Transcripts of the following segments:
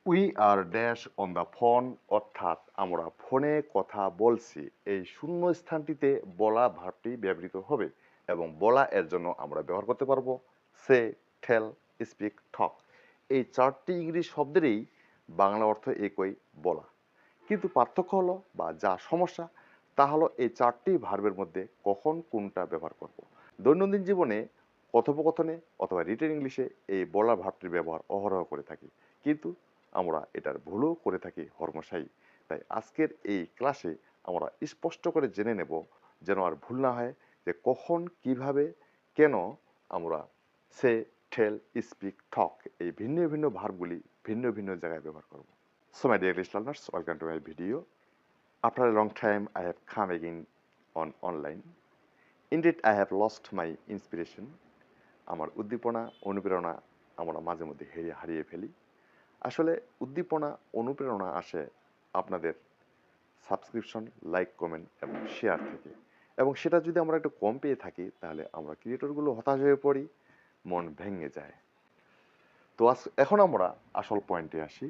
We are dash on the phone, অর্থাৎ আমরা ফোনে কথা বলছি। এই শূন্য স্থানটিতে বলা ভার্বটি ব্যবহৃত হবে এবং বলা এর জন্য আমরা ব্যবহার করতে পারবো সে, টেল, স্পিক, টক। এই চারটি ইংরেজি শব্দেরই বাংলা অর্থ একই, বলা। কিন্তু পার্থক্য হলো বা যা সমস্যা তা হলো এই চারটি ভার্বের মধ্যে কখন কোনটা ব্যবহার করব। দৈনন্দিন জীবনে কথোপকথনে অথবা রিটেন ইংলিশে এই বলা ভার্বটির ব্যবহার অহরহ করে থাকি, কিন্তু আমরা এটার ভুলও করে থাকি হরমশাই। তাই আজকের এই ক্লাসে আমরা স্পষ্ট করে জেনে নেব, যেন আর ভুল না হয়, যে কখন, কিভাবে, কেন আমরা সে, টেল, স্পিক, টক এই ভিন্ন ভিন্ন ভার্বগুলি ভিন্ন ভিন্ন জায়গায় ব্যবহার করব। So my dear English learners, welcome to my video. After a long time, I have come again on online. Indeed, I have lost my inspiration. আমার উদ্দীপনা, অনুপ্রেরণা আমরা মাঝে মধ্যে হারিয়ে ফেলি। আসলে উদ্দীপনা, অনুপ্রেরণা আসে আপনাদের সাবস্ক্রিপশন, লাইক, কমেন্ট এবং শেয়ার থেকে। এবং সেটা যদি আমরা একটু কম পেয়ে থাকি, তাহলে আমরা ক্রিয়েটরগুলো হতাশ হয়ে পড়ি, মন ভেঙে যায়। তো এখন আমরা আসল পয়েন্টে আসি।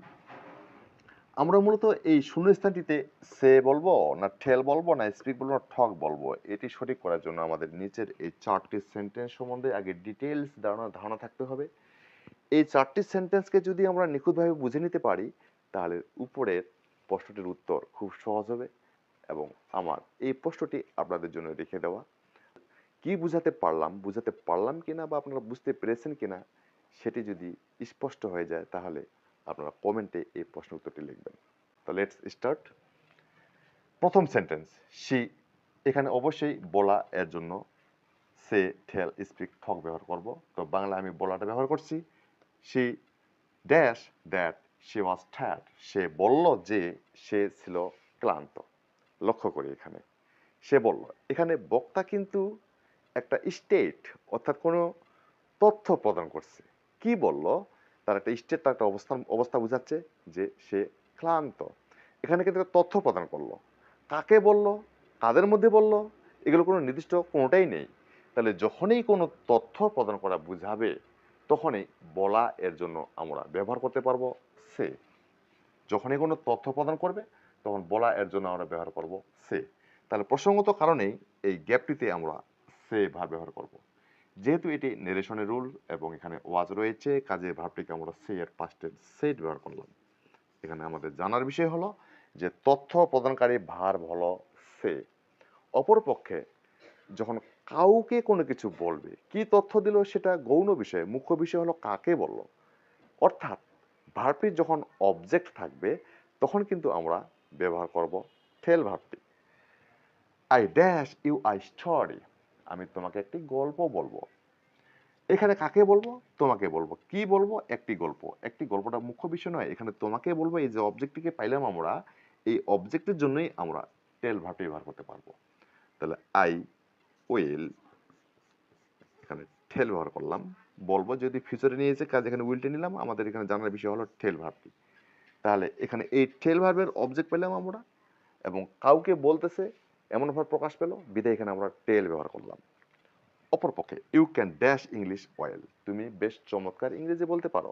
আমরা মূলত এই শূন্যস্থানটিতে সে বলবো না টেল বলবো না স্পিক বলবো না টক বলবো, এটি সঠিক করার জন্য আমাদের নিচের এই চারটি সেন্টেন্স সম্বন্ধে আগে ডিটেইলস ধারণা থাকতে হবে। এই চারটি সেন্টেন্সকে যদি আমরা নিখুঁতভাবে বুঝে নিতে পারি, তাহলে উপরের প্রশ্নটির উত্তর খুব সহজ হবে। এবং আমার এই প্রশ্নটি আপনাদের জন্য রেখে দেওয়া। কি বুঝাতে পারলাম কিনা বা আপনারা বুঝতে পেরেছেন কিনা, সেটি যদি স্পষ্ট হয়ে যায়, তাহলে আপনারা কমেন্টে এই প্রশ্ন উত্তরটি লিখবেন। তো লেটস স্টার্ট। প্রথম সেন্টেন্স, শি। এখানে অবশ্যই বলা এর জন্য সে, টেল, স্পিক, টক ব্যবহার করব। তো বাংলা আমি বলাটা ব্যবহার করছি। She dash that she was tired. সে বলল যে সে ছিল ক্লান্ত। লক্ষ্য করি এখানে সে বলল, এখানে বক্তা কিন্তু একটা স্টেট অর্থাৎ কোনো তথ্য প্রদান করছে। কি বলল? তার একটা স্টেট, তার একটা অবস্থা বোঝাচ্ছে যে সে ক্লান্ত। এখানে কিন্তু একটা তথ্য প্রদান করলো। কাকে বলল, কাদের মধ্যে বলল, এগুলো কোনো নির্দিষ্ট কোনোটাই নেই। তাহলে যখনই কোনো তথ্য প্রদান করা বুঝাবে, তখনই বলা এর জন্য আমরা ব্যবহার করতে পারবো সে। যখনই কোনো তথ্য প্রদান করবে, তখন বলা এর জন্য আমরা ব্যবহার করব সে। তাহলে প্রসঙ্গত কারণেই এই গ্যাপটিতে আমরা সে ভার্ব ব্যবহার করব। যেহেতু এটি নেরেশনের রুল এবং এখানে ওয়াজ রয়েছে, কাজে ভার্বটিকে আমরা সে এর পাস্ট টেন্স সেড ব্যবহার করলাম। এখানে আমাদের জানার বিষয় হলো যে তথ্য প্রদানকারী ভার্ব হলো সে। অপরপক্ষে যখন কাউকে কোনো কিছু বলবে, কি তথ্য দিল সেটা গৌণ বিষয়, মুখ্য বিষয় হলো কাকে বলল। অর্থাৎ ভার্বটির যখন অবজেক্ট থাকবে, তখন কিন্তু আমরা ব্যবহার করব টেল ভার্বটি। I dash you a story. আমি তোমাকে একটি গল্প বলবো। এখানে কাকে বলবো? তোমাকে বলবো। কি বলবো? একটি গল্প। একটি গল্পটা মুখ্য বিষয় নয়, এখানে তোমাকে বলবো। এই যে অবজেক্টটিকে পাইলাম আমরা, এই অবজেক্টের জন্যই আমরা টেল ভার্বটি ব্যবহার করতে পারবো। তাহলে আই উইল, এখানে টেল ব্যবহার করলাম। বলবো যদি ফিউচারে নিয়েছে কাজ, এখানে উইলটা নিলাম। আমাদের এখানে জানার বিষয় হলো টেল ভার্বটি। তাহলে এখানে এই টেল ভার্বের অবজেক্ট পেলাম আমরা, এবং কাউকে বলতেছে এমন ভাবে প্রকাশ পেল, বিধায় এখানে আমরা টেল ব্যবহার করলাম। অপরপক্ষে you can dash English well. তুমি বেশ চমৎকার ইংরেজি বলতে পারো।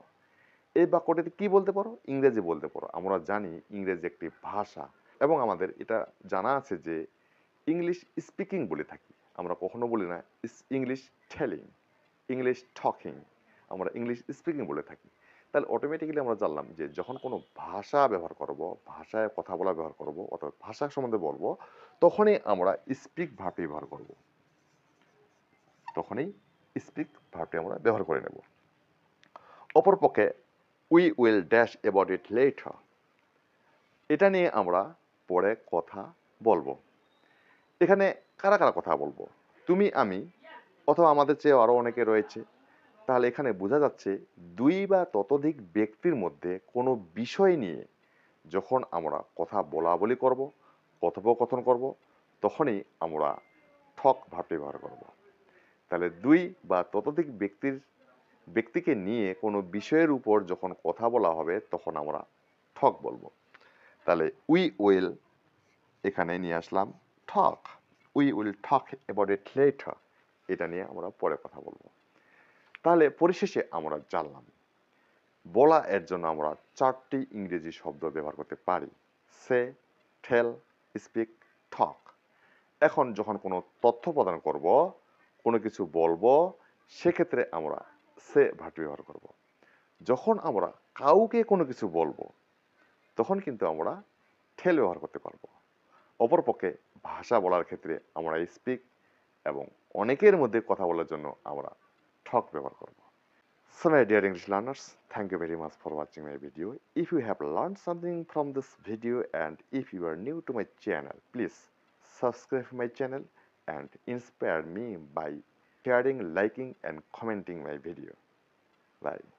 এই বাক্যটিতে কি বলতে পারো? ইংরেজি বলতে পারো। আমরা জানি ইংরেজি একটি ভাষা, এবং আমাদের এটা জানা আছে যে ইংলিশ স্পিকিং বলে থাকি, আমরা কখনো বলি না ইংলিশ টেলিং, ইংলিশ টকিং, আমরা ইংলিশ স্পিকিং বলে থাকি। তাহলে অটোমেটিক্যালি আমরা জানলাম যে যখন কোনো ভাষা ব্যবহার করব, ভাষায় কথা বলা ব্যবহার করব, অথবা ভাষা সম্বন্ধে বলবো, তখনই আমরা স্পিক ভার্বটি ব্যবহার করব। তখনই স্পিক ভার্বটি আমরা ব্যবহার করে নেব। অপরপক্ষে we will dash about it later. এটা নিয়ে আমরা পরে কথা বলবো। এখানে কারা কারা কথা বলবো? তুমি, আমি, অথবা আমাদের চেয়ে আরো অনেকে রয়েছে। তাহলে এখানে বোঝা যাচ্ছে দুই বা ততোধিক ব্যক্তির মধ্যে কোনো বিষয় নিয়ে যখন আমরা কথা বলা বলি করব, কথোপকথন করব, তখনই আমরা ঠক ভাবটি ব্যবহার করব। তাহলে দুই বা ততোধিক ব্যক্তিকে নিয়ে কোনো বিষয়ের উপর যখন কথা বলা হবে, তখন আমরা ঠক বলবো। তাহলে উই উইল এখানে নিয়ে আসলাম ঠক। We will talk about it later. এটা নিয়ে আমরা পরে কথা বলবো। তাহলে পরিশেষে আমরা জানলাম বলা এর জন্য আমরা 4টি ইংরেজি শব্দ ব্যবহার করতে পারি। সে, টেল, স্পিক, টক। এখন যখন কোনো তথ্য প্রদান করব, কোনো কিছু বলবো, সেক্ষেত্রে আমরা সে ভার্বটি ব্যবহার করব। যখন আমরা কাউকে কোনো কিছু বলবো, তখন কিন্তু আমরা টেল ব্যবহার করতে পারবো। অপরপক্ষে ভাষা বলার ক্ষেত্রে আমরা স্পিক এবং অনেকের মধ্যে কথা বলার জন্য আমরা টক ব্যবহার করব। So my dear English learners, thank you very much for watching my video. If you have learned something from this video and if you are new to my channel, please subscribe my channel and inspire me by sharing, liking and commenting my video. Bye.